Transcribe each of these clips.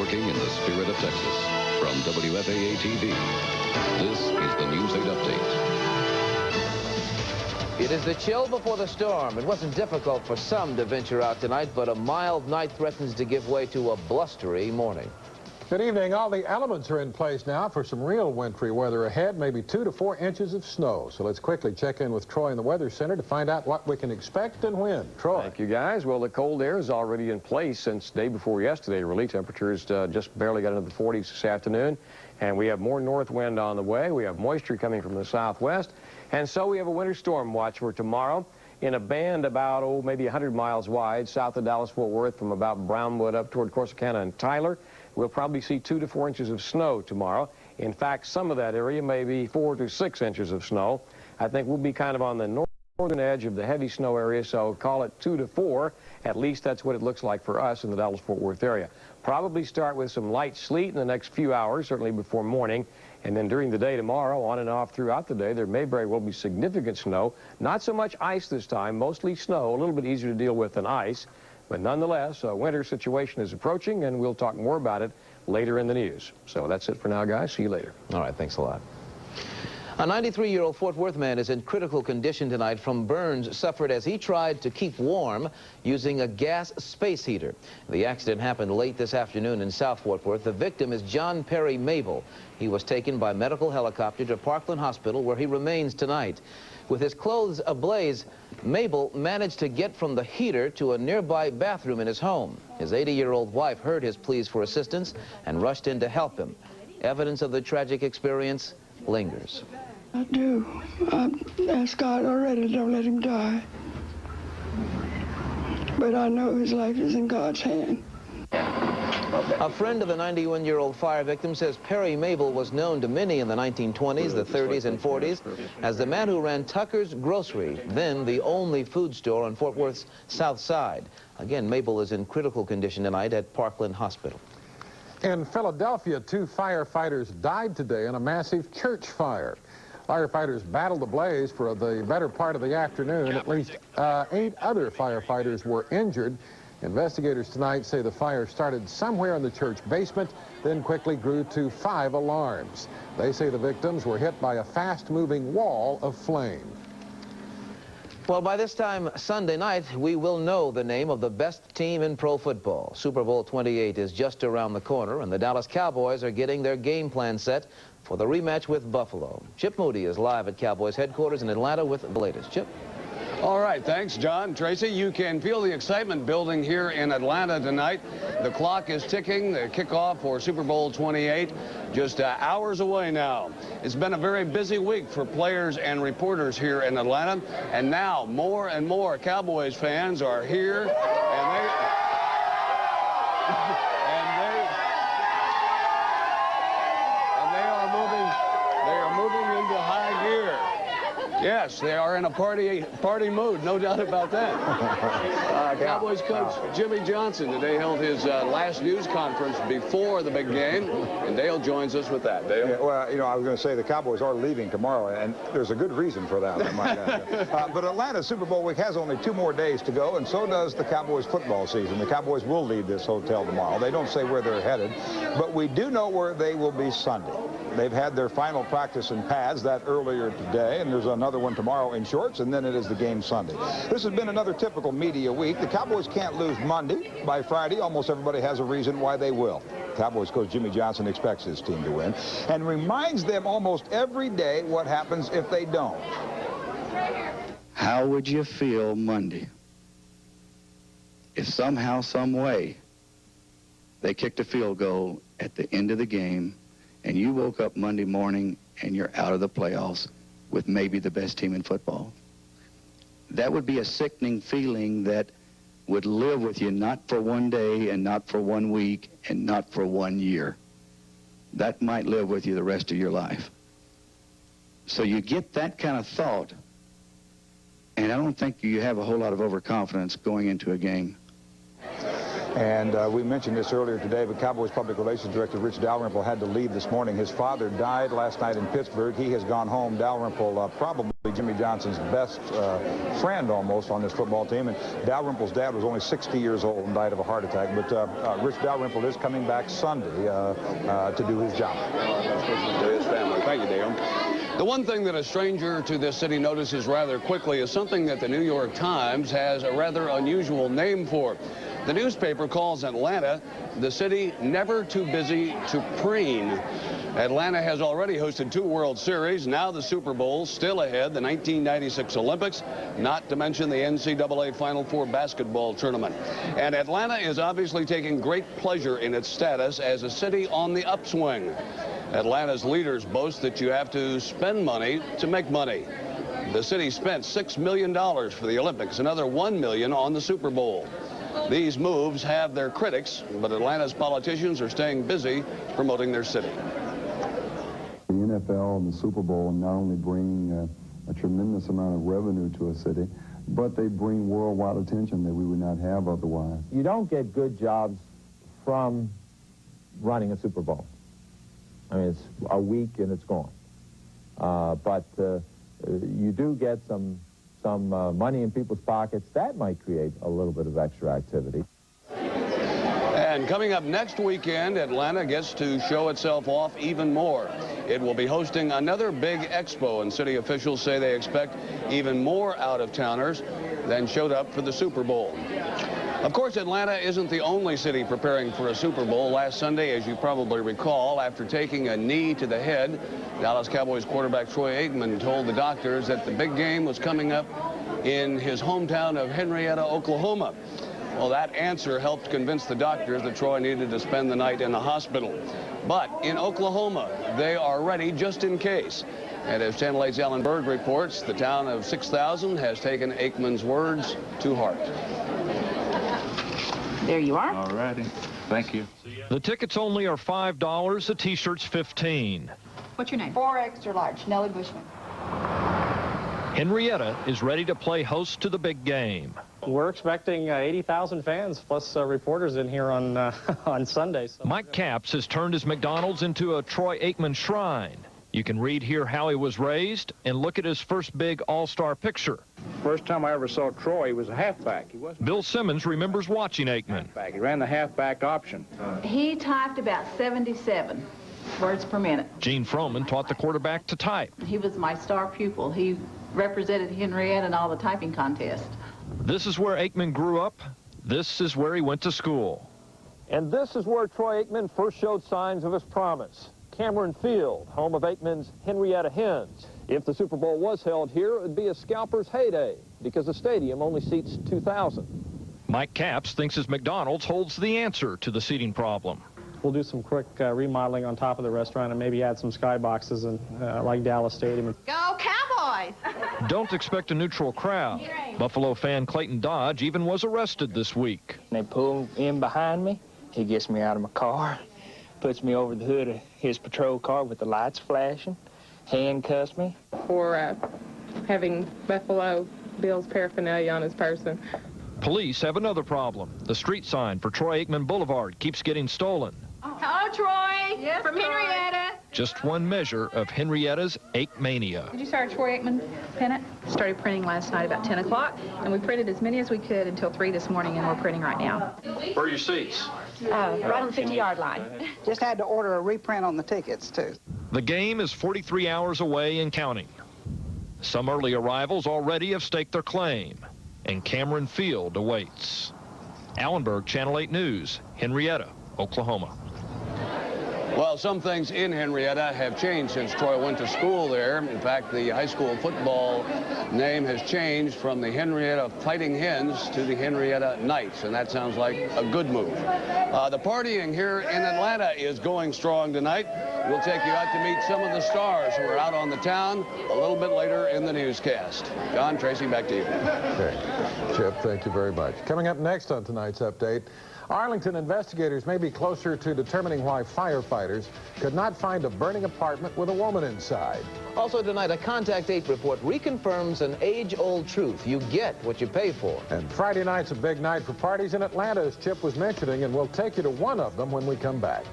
working in the spirit of Texas. From WFAA-TV, this is the News 8 Update. It is the chill before the storm. It wasn't difficult for some to venture out tonight, but a mild night threatens to give way to a blustery morning. Good evening. All the elements are in place now for some real wintry weather ahead, maybe 2 to 4 inches of snow. So let's quickly check in with Troy in the Weather Center to find out what we can expect and when. Troy. Thank you, guys. Well, the cold air is already in place since day before yesterday, really. Temperatures just barely got into the 40s this afternoon. And we have more north wind on the way. We have moisture coming from the southwest. And so we have a winter storm watch for tomorrow in a band about, maybe 100 miles wide south of Dallas-Fort Worth from about Brownwood up toward Corsicana and Tyler. We'll probably see 2 to 4 inches of snow tomorrow. In fact, some of that area may be 4 to 6 inches of snow. I think we'll be kind of on the northern edge of the heavy snow area, so call it 2 to 4. At least that's what it looks like for us in the Dallas-Fort Worth area. Probably start with some light sleet in the next few hours, certainly before morning. And then during the day tomorrow, on and off throughout the day, there may very well be significant snow. Not so much ice this time, mostly snow, a little bit easier to deal with than ice. But nonetheless, a winter situation is approaching, and we'll talk more about it later in the news. So that's it for now, guys. See you later. All right, thanks a lot. A 93-year-old Fort Worth man is in critical condition tonight from burns suffered as he tried to keep warm using a gas space heater. The accident happened late this afternoon in South Fort Worth. The victim is John Perry Mabel. He was taken by medical helicopter to Parkland Hospital, where he remains tonight. With his clothes ablaze, Mabel managed to get from the heater to a nearby bathroom in his home. His 80-year-old wife heard his pleas for assistance and rushed in to help him. Evidence of the tragic experience lingers. I do. I asked God already, don't let him die. But I know his life is in God's hand. A friend of the 91-year-old fire victim says Perry Mabel was known to many in the 1920s, the 30s, and 40s as the man who ran Tucker's Grocery, then the only food store on Fort Worth's south side. Again, Mabel is in critical condition tonight at Parkland Hospital. In Philadelphia, 2 firefighters died today in a massive church fire. Firefighters battled the blaze for the better part of the afternoon. At least 8 other firefighters were injured. Investigators tonight say the fire started somewhere in the church basement, then quickly grew to 5 alarms. They say the victims were hit by a fast-moving wall of flame. Well, by this time Sunday night, we will know the name of the best team in pro football. Super Bowl XXVIII is just around the corner, and the Dallas Cowboys are getting their game plan set for the rematch with Buffalo. Chip Moody is live at Cowboys headquarters in Atlanta with the latest. Chip? All right, thanks, John. Tracy, you can feel the excitement building here in Atlanta tonight. The clock is ticking. The kickoff for Super Bowl XXVIII just hours away now. It's been a very busy week for players and reporters here in Atlanta, and now more and more Cowboys fans are here, and they are moving into high gear. Yes, they are in a party mood, no doubt about that. Cowboys coach Jimmy Johnson today held his last news conference before the big game, and Dale joins us with that. Dale? Yeah, well, you know, I was going to say the Cowboys are leaving tomorrow, and there's a good reason for that, I might add. But Atlanta's Super Bowl week has only 2 more days to go, and so does the Cowboys football season. The Cowboys will leave this hotel tomorrow. They don't say where they're headed, but we do know where they will be Sunday. They've had their final practice in pads that earlier today, and there's another one tomorrow in shorts, and then it is the game Sunday. This has been another typical media week. The Cowboys can't lose Monday. By Friday, almost everybody has a reason why they will. Cowboys coach Jimmy Johnson expects his team to win and reminds them almost every day what happens if they don't. How would you feel Monday if somehow, some way, they kicked a field goal at the end of the game and you woke up Monday morning and you're out of the playoffs with maybe the best team in football? That would be a sickening feeling that would live with you, not for one day and not for 1 week and not for 1 year. That might live with you the rest of your life. So you get that kind of thought, and I don't think you have a whole lot of overconfidence going into a game. And we mentioned this earlier today, but Cowboys Public Relations Director Rich Dalrymple had to leave this morning. His father died last night in Pittsburgh. He has gone home. Dalrymple probably Jimmy Johnson's best friend almost on this football team. And Dalrymple's dad was only 60 years old and died of a heart attack. But Rich Dalrymple is coming back Sunday to do his job. To his family. Thank you, Dale. The one thing that a stranger to this city notices rather quickly is something that the New York Times has a rather unusual name for. The newspaper calls Atlanta the city never too busy to preen. Atlanta has already hosted 2 World Series, now the Super Bowl, still ahead, the 1996 Olympics, not to mention the NCAA Final Four basketball tournament. And Atlanta is obviously taking great pleasure in its status as a city on the upswing. Atlanta's leaders boast that you have to spend money to make money. The city spent $6 million for the Olympics, another $1 million on the Super Bowl. These moves have their critics, but Atlanta's politicians are staying busy promoting their city. The NFL and the Super Bowl not only bring a tremendous amount of revenue to a city, but they bring worldwide attention that we would not have otherwise. You don't get good jobs from running a Super Bowl. I mean, it's a week and it's gone. But you do get some money in people's pockets. That might create a little bit of extra activity. And coming up next weekend, Atlanta gets to show itself off even more. It will be hosting another big expo, and city officials say they expect even more out-of-towners than showed up for the Super Bowl. Of course, Atlanta isn't the only city preparing for a Super Bowl. Last Sunday, as you probably recall, after taking a knee to the head, Dallas Cowboys quarterback Troy Aikman told the doctors that the big game was coming up in his hometown of Henrietta, Oklahoma. Well, that answer helped convince the doctors that Troy needed to spend the night in the hospital. But in Oklahoma, they are ready just in case. And as Channel 8's Alan Berg reports, the town of 6,000 has taken Aikman's words to heart. There you are. All righty. Thank you. The tickets only are $5, the T-shirts $15. What's your name? 4 extra large, Nellie Bushman. Henrietta is ready to play host to the big game. We're expecting 80,000 fans plus reporters in here on on Sunday. So Mike Capps has turned his McDonald's into a Troy Aikman shrine. You can read here how he was raised and look at his first big all-star picture. First time I ever saw Troy, he was a halfback. He wasn't. Bill Simmons remembers watching Aikman. Halfback. He ran the halfback option. He typed about 77 words per minute. Gene Froman taught the quarterback to type. He was my star pupil. He represented Henrietta in all the typing contests. This is where Aikman grew up. This is where he went to school. And this is where Troy Aikman first showed signs of his promise. Cameron Field, home of Aikman's Henrietta Hens. If the Super Bowl was held here, it would be a scalper's heyday because the stadium only seats 2,000. Mike Capps thinks his McDonald's holds the answer to the seating problem. we'll do some quick remodeling on top of the restaurant and maybe add some skyboxes and like Dallas Stadium. Go Cowboys! Don't expect a neutral crowd. Buffalo fan Clayton Dodge even was arrested this week. They pull in behind me. He gets me out of my car, puts me over the hood of his patrol car with the lights flashing, handcuffs me. For having Buffalo Bill's paraphernalia on his person. Police have another problem. The street sign for Troy Aikman Boulevard keeps getting stolen. Hello, Troy. Yes, from Henrietta. Just one measure of Henrietta's Aikmania. Did you start a Troy Aikman pennant? Started printing last night about 10 o'clock, and we printed as many as we could until 3 this morning, and we're printing right now. Where are your seats? Right on the 50-yard line. Just had to order a reprint on the tickets, too. The game is 43 hours away and counting. Some early arrivals already have staked their claim, and Cameron Field awaits. Allenberg, Channel 8 News, Henrietta, Oklahoma. Well, some things in Henrietta have changed since Troy went to school there. In fact, the high school football name has changed from the Henrietta Fighting Hens to the Henrietta Knights, and that sounds like a good move. The partying here in Atlanta is going strong tonight. We'll take you out to meet some of the stars who are out on the town a little bit later in the newscast. John, Tracy, back to you. Okay. Chip, thank you very much. Coming up next on tonight's update, Arlington investigators may be closer to determining why firefighters could not find a burning apartment with a woman inside. Also tonight, a Contact 8 report reconfirms an age-old truth. You get what you pay for. And Friday night's a big night for parties in Atlanta, as Chip was mentioning, and we'll take you to one of them when we come back.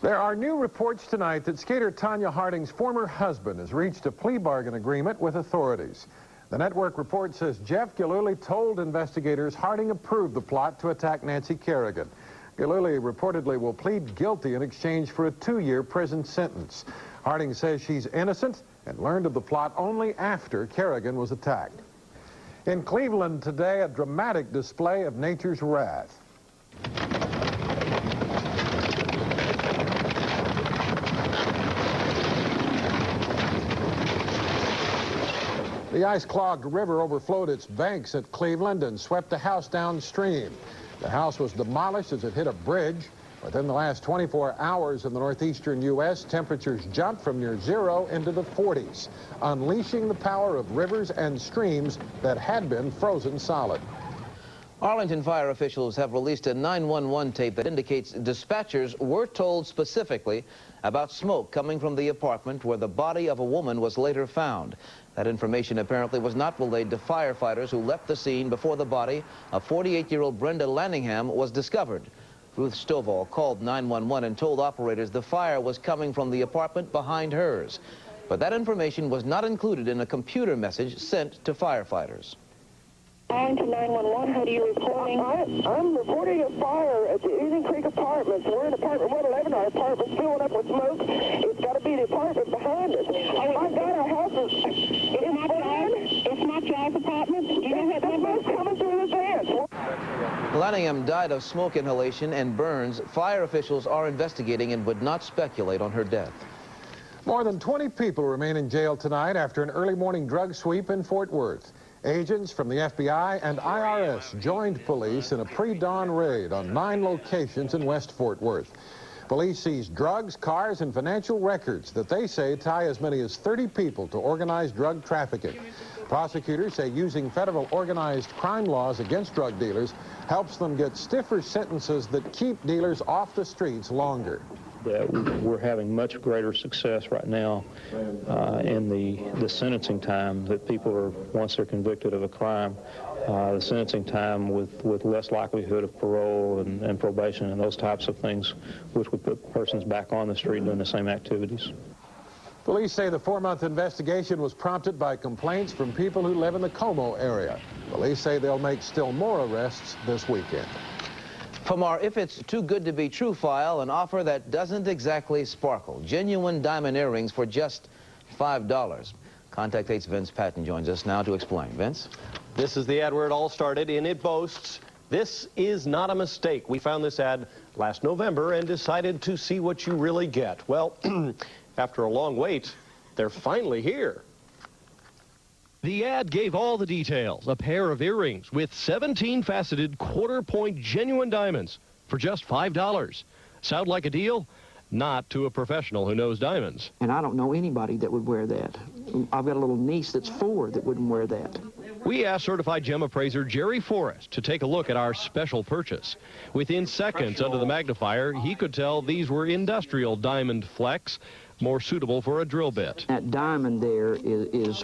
There are new reports tonight that skater Tonya Harding's former husband has reached a plea bargain agreement with authorities. The network report says Jeff Gillooly told investigators Harding approved the plot to attack Nancy Kerrigan. Gillooly reportedly will plead guilty in exchange for a 2-year prison sentence. Harding says she's innocent and learned of the plot only after Kerrigan was attacked. In Cleveland today, a dramatic display of nature's wrath. The ice-clogged river overflowed its banks at Cleveland and swept a house downstream. The house was demolished as it hit a bridge. Within the last 24 hours in the northeastern U.S., temperatures jumped from near zero into the 40s, unleashing the power of rivers and streams that had been frozen solid. Arlington fire officials have released a 911 tape that indicates dispatchers were told specifically about smoke coming from the apartment where the body of a woman was later found. That information apparently was not relayed to firefighters who left the scene before the body of 48-year-old Brenda Lanningham was discovered. Ruth Stovall called 911 and told operators the fire was coming from the apartment behind hers. But that information was not included in a computer message sent to firefighters. Arlington 911, what are you reporting? I'm reporting a fire at the Union Creek Apartments. We're in apartment 111. Our apartment's filling up with smoke. It's got to be the apartment behind us. Oh my God, our house is... It's not y'all's apartment? Do you know what that smoke's coming through the vents? Lanningham died of smoke inhalation and burns. Fire officials are investigating and would not speculate on her death. More than 20 people remain in jail tonight after an early morning drug sweep in Fort Worth. Agents from the FBI and IRS joined police in a pre-dawn raid on 9 locations in West Fort Worth. Police seized drugs, cars, and financial records that they say tie as many as 30 people to organized drug trafficking. Prosecutors say using federal organized crime laws against drug dealers helps them get stiffer sentences that keep dealers off the streets longer. That we're having much greater success right now in the sentencing time, that people are, once they're convicted of a crime, the sentencing time with less likelihood of parole and probation and those types of things, which would put persons back on the street doing the same activities. Police say the 4-month investigation was prompted by complaints from people who live in the Como area. Police say they'll make still more arrests this weekend. From our If It's Too Good to Be True file, an offer that doesn't exactly sparkle. Genuine diamond earrings for just $5. Contact 8's Vince Patton joins us now to explain. Vince? This is the ad where it all started, and it boasts, "This is not a mistake. We found this ad last November and decided to see what you really get." Well, after a long wait, they're finally here. The ad gave all the details. A pair of earrings with 17 faceted quarter-point genuine diamonds for just $5. Sound like a deal? Not to a professional who knows diamonds. And I don't know anybody that would wear that. I've got a little niece that's 4 that wouldn't wear that. We asked certified gem appraiser Jerry Forrest to take a look at our special purchase. Within seconds under the magnifier, he could tell these were industrial diamond flecks, more suitable for a drill bit. That diamond there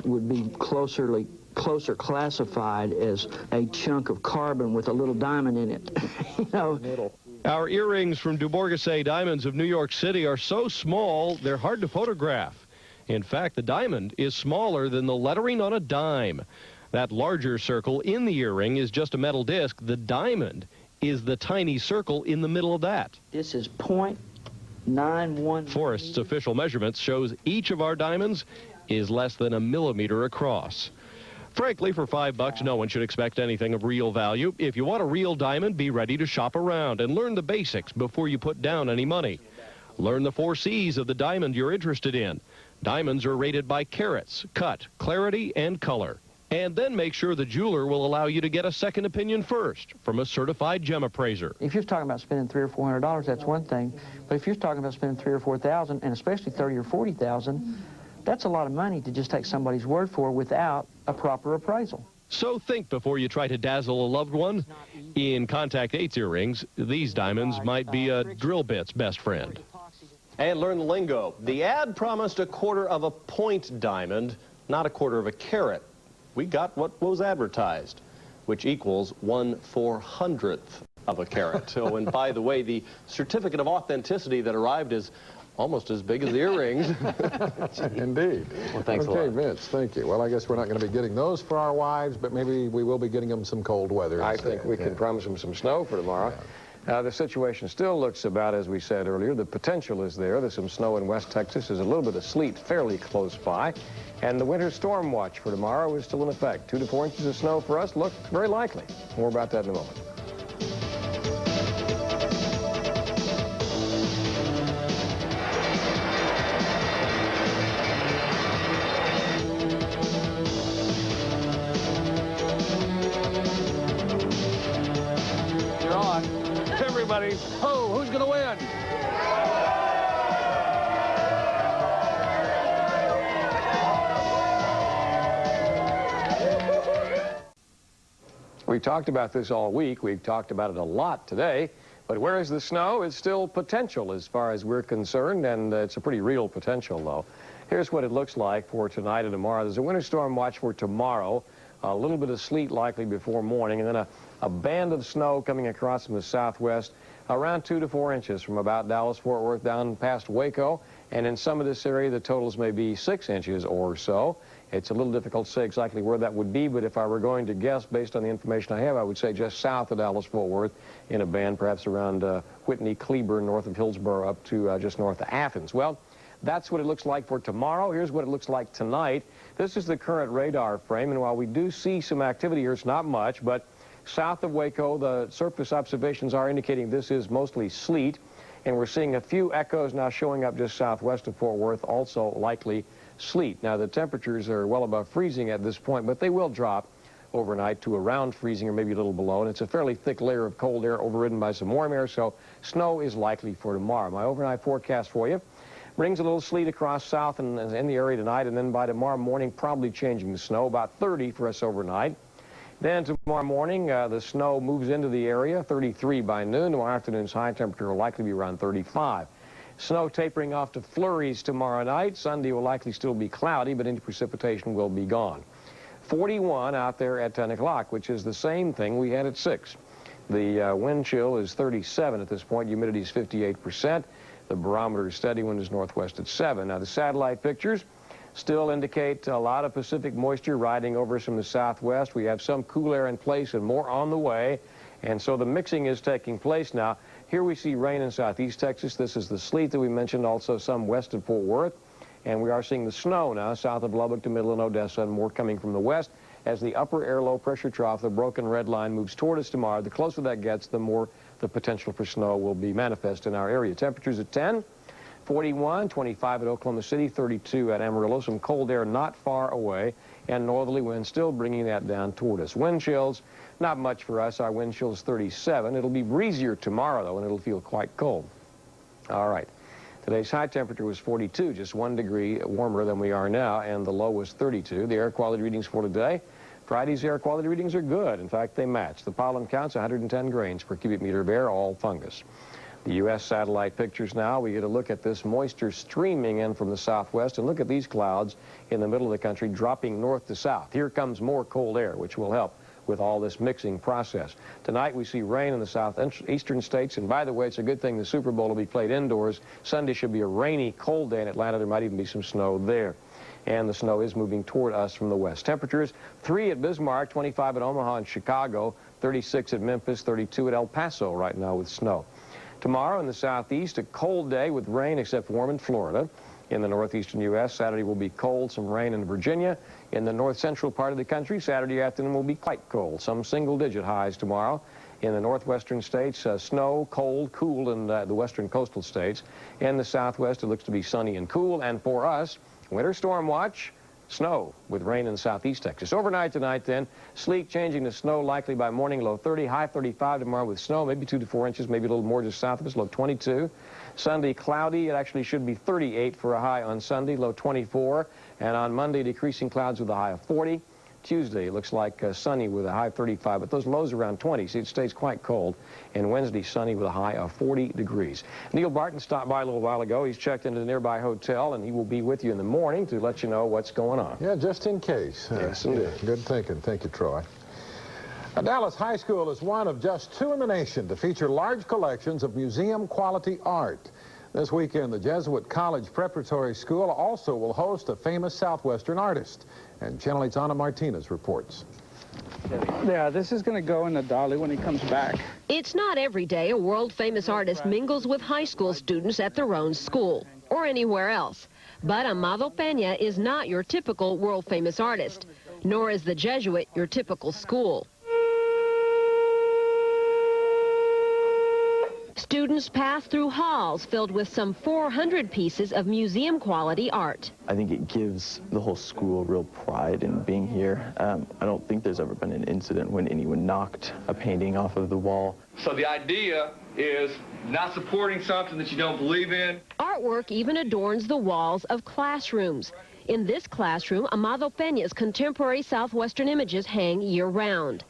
would be closer classified as a chunk of carbon with a little diamond in it. You know. Our earrings from Du Bourget Diamonds of New York City are so small, they're hard to photograph. In fact, the diamond is smaller than the lettering on a dime. That larger circle in the earring is just a metal disc. The diamond is the tiny circle in the middle of that. This is .91. Forrest's official measurements shows each of our diamonds is less than a millimeter across. Frankly, for $5, no one should expect anything of real value. If you want a real diamond, be ready to shop around and learn the basics before you put down any money. Learn the 4 C's of the diamond you're interested in. Diamonds are rated by carats, cut, clarity, and color. And then make sure the jeweler will allow you to get a second opinion first from a certified gem appraiser. If you're talking about spending $300 or $400, that's one thing. But if you're talking about spending $3,000 or $4,000, and especially $30,000 or $40,000, that's a lot of money to just take somebody's word for without a proper appraisal. So think before you try to dazzle a loved one. In Contact 8's earrings, these diamonds might be a drill bit's best friend. And learn the lingo. The ad promised a quarter of a point diamond, not a quarter of a carat. We got what was advertised, which equals 1/400th of a carat. Oh, and by the way, the certificate of authenticity that arrived is almost as big as the earrings. Indeed. Well, thanks a lot. Okay, Vince, thank you. Well, I guess we're not going to be getting those for our wives, but maybe we will be getting them some cold weather. I think we can promise them some snow for tomorrow. The situation still looks about as we said earlier. The potential is there. There's some snow in West Texas. There's a little bit of sleet fairly close by. And the winter storm watch for tomorrow is still in effect. 2 to 4 inches of snow for us look very likely. More about that in a moment. Everybody, oh, who's going to win? We talked about this all week. We've talked about it a lot today. But where is the snow? It's still potential as far as we're concerned, and it's a pretty real potential, though. Here's what it looks like for tonight and tomorrow. There's a winter storm watch for tomorrow. A little bit of sleet likely before morning, and then a band of snow coming across from the southwest, around 2 to 4 inches from about Dallas-Fort Worth down past Waco. And in some of this area, the totals may be 6 inches or so. It's a little difficult to say exactly where that would be, but if I were going to guess based on the information I have, I would say just south of Dallas-Fort Worth in a band, perhaps around Whitney, Cleburne, north of Hillsboro, up to just north of Athens. Well, that's what it looks like for tomorrow. Here's what it looks like tonight. This is the current radar frame, and while we do see some activity here, it's not much, but south of Waco, the surface observations are indicating this is mostly sleet, and we're seeing a few echoes now showing up just southwest of Fort Worth, also likely sleet. Now, the temperatures are well above freezing at this point, but they will drop overnight to around freezing or maybe a little below, and it's a fairly thick layer of cold air overridden by some warm air, so snow is likely for tomorrow. My overnight forecast for you brings a little sleet across south and in the area tonight, and then by tomorrow morning, probably changing to snow, about 30 for us overnight. Then tomorrow morning, the snow moves into the area, 33 by noon. Tomorrow afternoon's high temperature will likely be around 35. Snow tapering off to flurries tomorrow night. Sunday will likely still be cloudy, but any precipitation will be gone. 41 out there at 10 o'clock, which is the same thing we had at 6. The wind chill is 37 at this point. Humidity is 58%. The barometer is steady. Wind is northwest at 7. Now, the satellite pictures still indicate a lot of Pacific moisture riding over us from the southwest. We have some cool air in place and more on the way. And so the mixing is taking place now. Here we see rain in southeast Texas. This is the sleet that we mentioned, also some west of Fort Worth. And we are seeing the snow now south of Lubbock to middle and Odessa, and more coming from the west as the upper air low pressure trough, the broken red line, moves toward us tomorrow. The closer that gets, the more the potential for snow will be manifest in our area. Temperatures at 10, 41, 25 at Oklahoma City, 32 at Amarillo. Some cold air not far away, and northerly winds still bringing that down toward us. Wind chills, not much for us. Our wind chill is 37. It'll be breezier tomorrow, though, and it'll feel quite cold. All right. Today's high temperature was 42, just 1 degree warmer than we are now, and the low was 32. The air quality readings for today. Friday's air quality readings are good. In fact, they match. The pollen count's 110 grains per cubic meter of air, all fungus. The U.S. satellite pictures now. We get a look at this moisture streaming in from the southwest, and look at these clouds in the middle of the country dropping north to south. Here comes more cold air, which will help with all this mixing process. Tonight we see rain in the southeastern states, and by the way, it's a good thing the Super Bowl will be played indoors. Sunday should be a rainy, cold day in Atlanta. There might even be some snow there. And the snow is moving toward us from the west. Temperatures, 3 at Bismarck, 25 at Omaha and Chicago, 36 at Memphis, 32 at El Paso right now with snow. Tomorrow in the southeast, a cold day with rain except warm in Florida. In the northeastern U.S., Saturday will be cold, some rain in Virginia. In the north central part of the country, Saturday afternoon will be quite cold, some single-digit highs tomorrow. In the northwestern states, snow, cold, cool in the western coastal states. In the southwest, it looks to be sunny and cool. And for us, winter storm watch, snow with rain in southeast Texas. Overnight tonight, then, sleet changing to snow likely by morning, low 30, high 35 tomorrow with snow, maybe 2 to 4 inches, maybe a little more just south of us, low 22. Sunday, cloudy. It actually should be 38 for a high on Sunday, low 24. And on Monday, decreasing clouds with a high of 40. Tuesday, it looks like sunny with a high of 35, but those lows around 20, so it stays quite cold. And Wednesday, sunny with a high of 40 degrees. Neil Barton stopped by a little while ago. He's checked into the nearby hotel, and he will be with you in the morning to let you know what's going on. Yeah, just in case. Yes, indeed. Good thinking. Thank you, Troy. Dallas High School is one of just 2 in the nation to feature large collections of museum-quality art. This weekend, the Jesuit College Preparatory School also will host a famous Southwestern artist. And Channel 8's Ana Martinez reports. Yeah, this is going to go in the dolly when he comes back. It's not every day a world-famous artist mingles with high school students at their own school or anywhere else. But Amado Peña is not your typical world-famous artist, nor is the Jesuit your typical school. Students pass through halls filled with some 400 pieces of museum-quality art. I think it gives the whole school real pride in being here. I don't think there's ever been an incident when anyone knocked a painting off of the wall. So the idea is not supporting something that you don't believe in. Artwork even adorns the walls of classrooms. In this classroom, Amado Peña's contemporary Southwestern images hang year-round.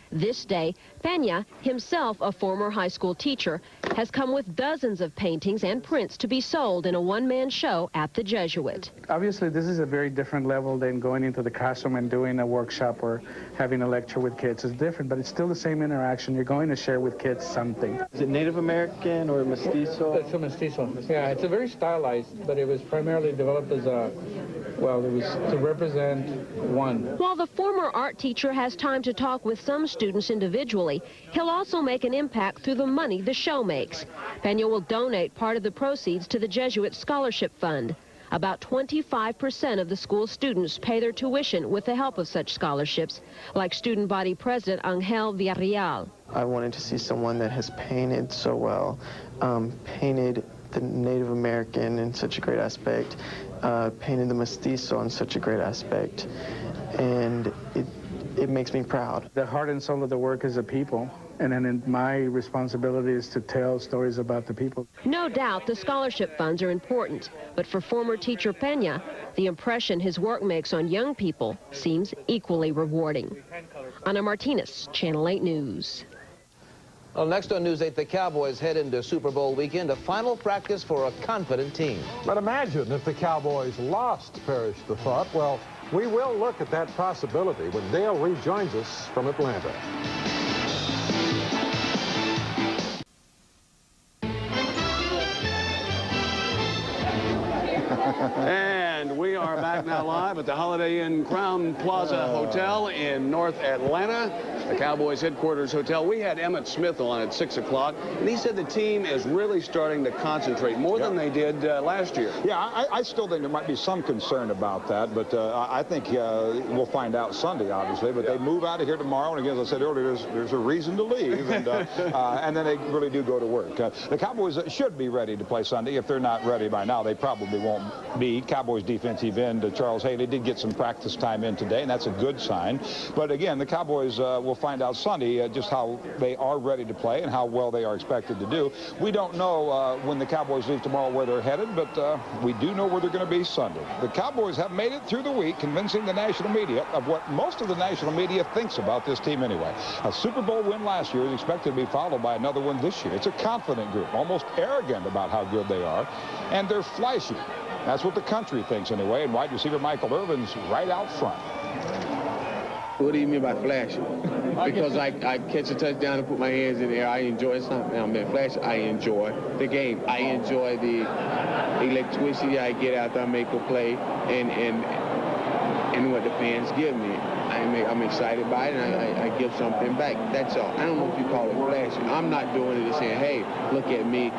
This day, Peña, himself a former high school teacher, has come with dozens of paintings and prints to be sold in a one-man show at the Jesuit. Obviously, this is a very different level than going into the classroom and doing a workshop or having a lecture with kids. It's different, but it's still the same interaction. You're going to share with kids something. Is it Native American or mestizo? It's a mestizo. Yeah, it's a very stylized, but it was primarily developed as a, well, it was to represent one. While the former art teacher has time to talk with some students individually, he'll also make an impact through the money the show makes. Peña will donate part of the proceeds to the Jesuit Scholarship Fund. About 25% of the school students pay their tuition with the help of such scholarships, like student body president Angel Villarreal. I wanted to see someone that has painted so well, painted the Native American in such a great aspect, painted the mestizo in such a great aspect, and it makes me proud. The heart and soul of the work is the people, and then my responsibility is to tell stories about the people. No doubt the scholarship funds are important, but for former teacher Peña, the impression his work makes on young people seems equally rewarding. Ana Martinez, Channel 8 News. Well, next on News 8, the Cowboys head into Super Bowl weekend, a final practice for a confident team. But imagine if the Cowboys lost, perish the thought. Well, we will look at that possibility when Dale rejoins us from Atlanta. And we are back now live at the Holiday Inn Crown Plaza Hotel in North Atlanta, the Cowboys headquarters hotel. We had Emmitt Smith on at 6 o'clock, and he said the team is really starting to concentrate more than they did last year. Yeah, I still think there might be some concern about that, but I think we'll find out Sunday, obviously. But they move out of here tomorrow, and again, as I said earlier, there's a reason to leave, and then they really do go to work. The Cowboys should be ready to play Sunday. If they're not ready by now, they probably won't be. Cowboys defensive end Charles Haley did get some practice time in today, and that's a good sign. But again, the Cowboys will find out Sunday just how they are ready to play and how well they are expected to do. We don't know when the Cowboys leave tomorrow where they're headed, but we do know where they're going to be Sunday. The Cowboys have made it through the week convincing the national media of what most of the national media thinks about this team anyway. A Super Bowl win last year is expected to be followed by another one this year. It's a confident group, almost arrogant about how good they are, and they're flashy. That's what the country thinks anyway, and wide receiver Michael Irvin's right out front. What do you mean by flashy? Because I catch a touchdown and put my hands in the air. I enjoy it. It's not, I mean, flashy. I enjoy the game. I enjoy the electricity I get after I make a play and what the fans give me. I'm excited by it, and I give something back. That's all. I don't know if you call it flashy. I'm not doing it to say, hey, look at me,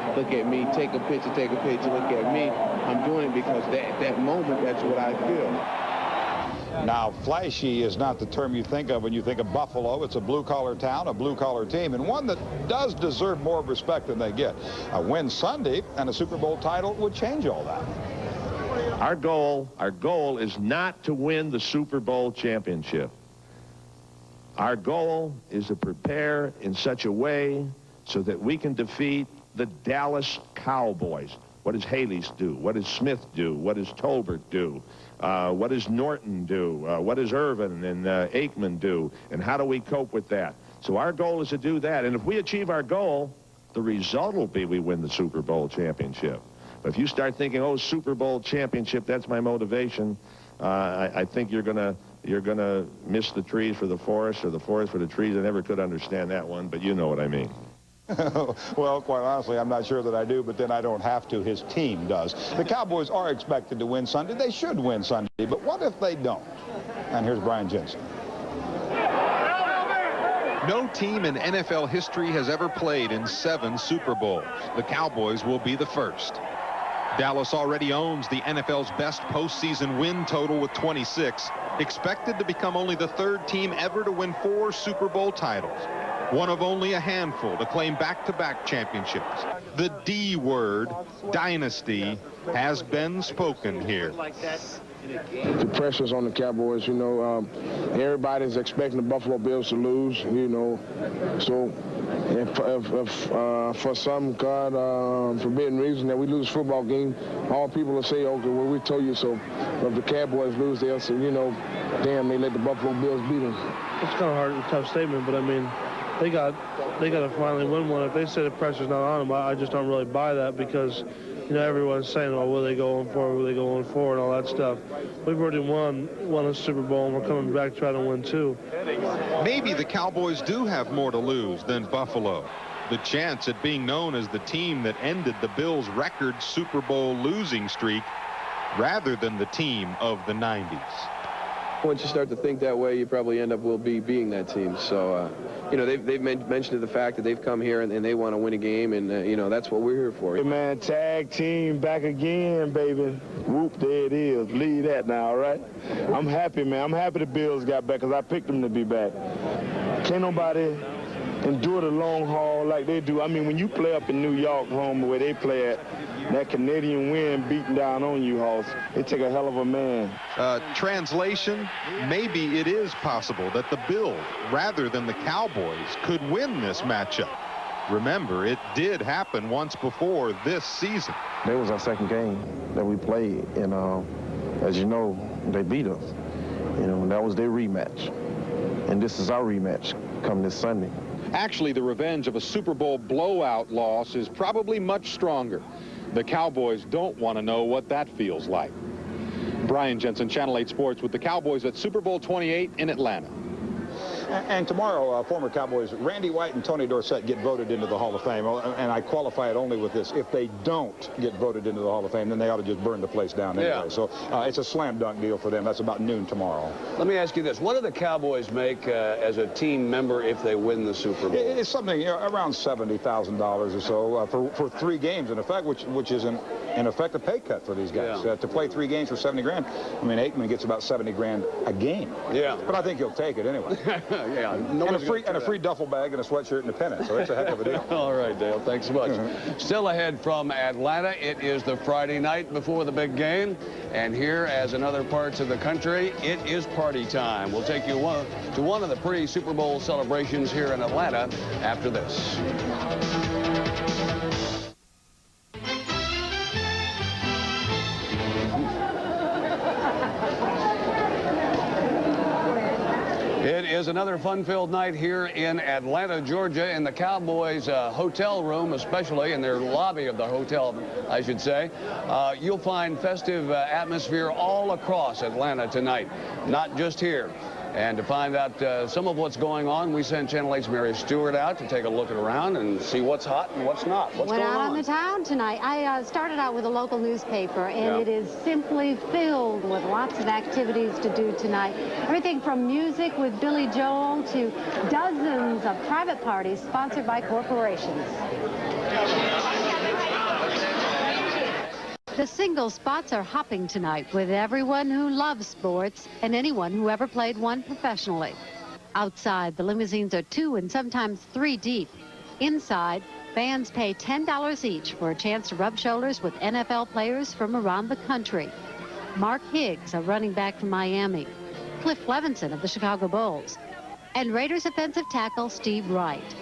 take a picture, look at me. I'm doing it because that moment, that's what I feel. Now, flashy is not the term you think of when you think of Buffalo. It's a blue-collar town, a blue-collar team, and one that does deserve more respect than they get. A win Sunday and a Super Bowl title would change all that. Our goal is not to win the Super Bowl championship. Our goal is to prepare in such a way so that we can defeat the Dallas Cowboys. What does Haley's do? What does Smith do? What does Tolbert do? What does Norton do? What does Irvin and Aikman do? And how do we cope with that? So our goal is to do that. And if we achieve our goal, the result will be we win the Super Bowl championship. But if you start thinking, oh, Super Bowl championship, that's my motivation, I think you're going you're going to miss the trees for the forest or the forest for the trees. I never could understand that one, but you know what I mean. Well, quite honestly, I'm not sure that I do, but then I don't have to. His team does. The Cowboys are expected to win Sunday. They should win Sunday, but what if they don't? And here's Brian Jensen. No team in NFL history has ever played in 7 Super Bowls. The Cowboys will be the first. Dallas already owns the NFL's best postseason win total with 26, expected to become only the 3rd team ever to win 4 Super Bowl titles. One of only a handful to claim back-to-back championships. The D word, dynasty, has been spoken here. The pressure's on the Cowboys, you know. Everybody's expecting the Buffalo Bills to lose, you know. So if for some God forbidden reason that we lose a football game, all people will say, okay, well, we told you so. But if the Cowboys lose, they'll say, you know, damn, they let the Buffalo Bills beat them. It's kind of hard, a tough statement, but I mean, they got to finally win one. If they say the pressure's not on them, I just don't really buy that because, you know, everyone's saying, oh, will they go on for, will they go on for, and all that stuff. We've already won a Super Bowl, and we're coming back trying to win 2. Maybe the Cowboys do have more to lose than Buffalo. The chance at being known as the team that ended the Bills' record Super Bowl losing streak rather than the team of the 90s. Once you start to think that way, you probably end up being that team. So, you know, they've mentioned the fact that they've come here and they want to win a game, and, you know, that's what we're here for. Hey, man, tag team back again, baby. Whoop, there it is. Believe that now, all right? I'm happy, man. I'm happy the Bills got back because I picked them to be back. Can't nobody endure the long haul like they do. I mean, when you play up in New York, home, where they play at, that Canadian wind beating down on you, Hoss, it take a hell of a man. Translation, maybe it is possible that the Bills, rather than the Cowboys, could win this matchup. Remember, it did happen once before this season. That was our second game that we played, and as you know, they beat us. You know, that was their rematch. And this is our rematch come this Sunday. Actually, the revenge of a Super Bowl blowout loss is probably much stronger. The Cowboys don't want to know what that feels like. Brian Jensen, Channel 8 Sports, with the Cowboys at Super Bowl XXVIII in Atlanta. And tomorrow, former Cowboys Randy White and Tony Dorsett get voted into the Hall of Fame. And I qualify it only with this. If they don't get voted into the Hall of Fame, then they ought to just burn the place down anyway. Yeah. So it's a slam dunk deal for them. That's about noon tomorrow. Let me ask you this. What do the Cowboys make as a team member if they win the Super Bowl? It's something, you know, around $70,000 or so for 3 games, in effect, which is in effect a pay cut for these guys. Yeah. To play 3 games for 70 grand, I mean, Aikman gets about 70 grand a game. Yeah. But I think he'll take it anyway. Yeah. And a free duffel bag and a sweatshirt and a pennant, so it's a heck of a deal. All right, Dale, thanks so much. Still ahead from Atlanta, it is the Friday night before the big game, and here, as in other parts of the country, it is party time. We'll take you to one of the pre-Super Bowl celebrations here in Atlanta after this. It is another fun-filled night here in Atlanta, Georgia, in the Cowboys hotel room, especially in their lobby of the hotel, I should say. You'll find festive atmosphere all across Atlanta tonight, not just here. And to find out some of what's going on, we sent Channel 8's Mary Stewart out to take a look around and see what's hot and what's not. What's going on? Went out on the town tonight. I started out with a local newspaper, and it is simply filled with lots of activities to do tonight. Everything from music with Billy Joel to dozens of private parties sponsored by corporations. The single spots are hopping tonight with everyone who loves sports and anyone who ever played one professionally. Outside, the limousines are 2 and sometimes 3 deep. Inside, fans pay $10 each for a chance to rub shoulders with NFL players from around the country. Mark Higgs, a running back from Miami. Cliff Levinson of the Chicago Bulls. And Raiders offensive tackle Steve Wright.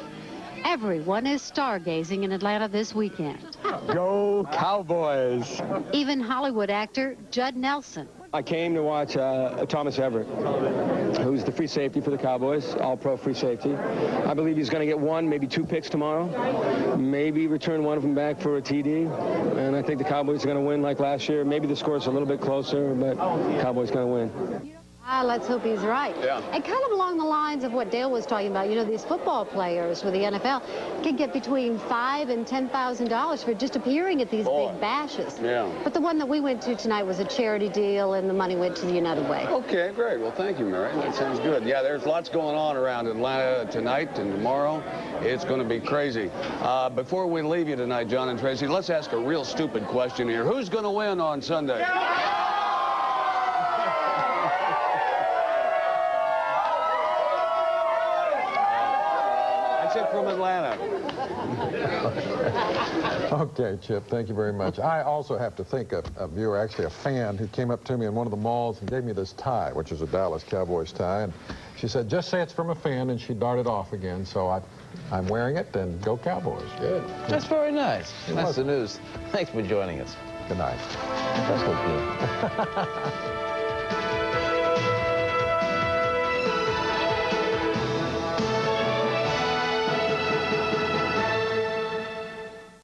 Everyone is stargazing in Atlanta this weekend. Go Cowboys! Even Hollywood actor Judd Nelson. I came to watch Thomas Everett, who's the free safety for the Cowboys, all-pro free safety. I believe he's going to get 1, maybe 2 picks tomorrow, maybe return one of them back for a TD, and I think the Cowboys are going to win like last year. Maybe the score's a little bit closer, but the Cowboys going to win. Let's hope he's right. Yeah. And kind of along the lines of what Dale was talking about, you know, these football players for the NFL can get between $5,000 and $10,000 for just appearing at these big bashes. Yeah. But the one that we went to tonight was a charity deal, and the money went to the United Way. Okay, great. Well, thank you, Mary. That sounds good. Yeah, there's lots going on around Atlanta tonight and tomorrow. It's going to be crazy. Before we leave you tonight, John and Tracy, let's ask a real stupid question here. Who's going to win on Sunday? From Atlanta. Okay, Chip, thank you very much. I also have to thank a viewer, actually a fan, who came up to me in one of the malls and gave me this tie, which is a Dallas Cowboys tie, and she said, just say it's from a fan, and she darted off again, so I'm wearing it, and go Cowboys. Good. That's very nice. That's the news. Thanks for joining us. Good night. That's okay.